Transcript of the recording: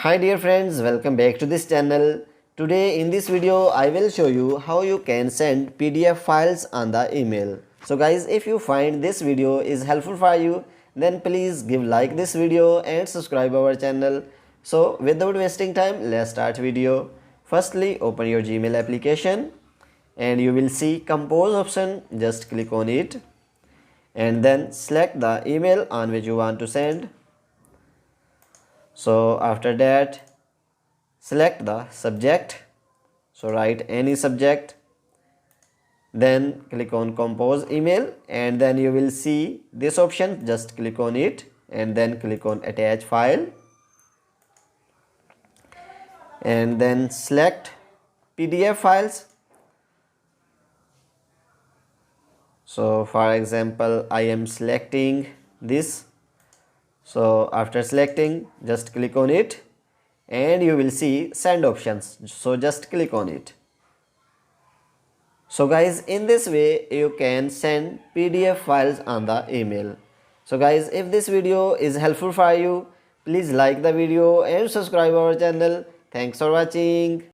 Hi dear friends, welcome back to this channel. Today in this video I will show you how you can send PDF files on the email. So guys, if you find this video is helpful for you, then please give like this video and subscribe our channel. So without wasting time, let's start video. Firstly, open your Gmail application and you will see compose option. Just click on it and then select the email on which you want to send. So after that, select the subject. So write any subject, then click on compose email and then you will see this option. Just click on it and then click on attach file and then select PDF files. So for example, I am selecting this. So after selecting, just click on it and you will see send options. So just click on it. So guys, in this way you can send PDF files on the email. So guys, if this video is helpful for you, please like the video and subscribe our channel. Thanks for watching.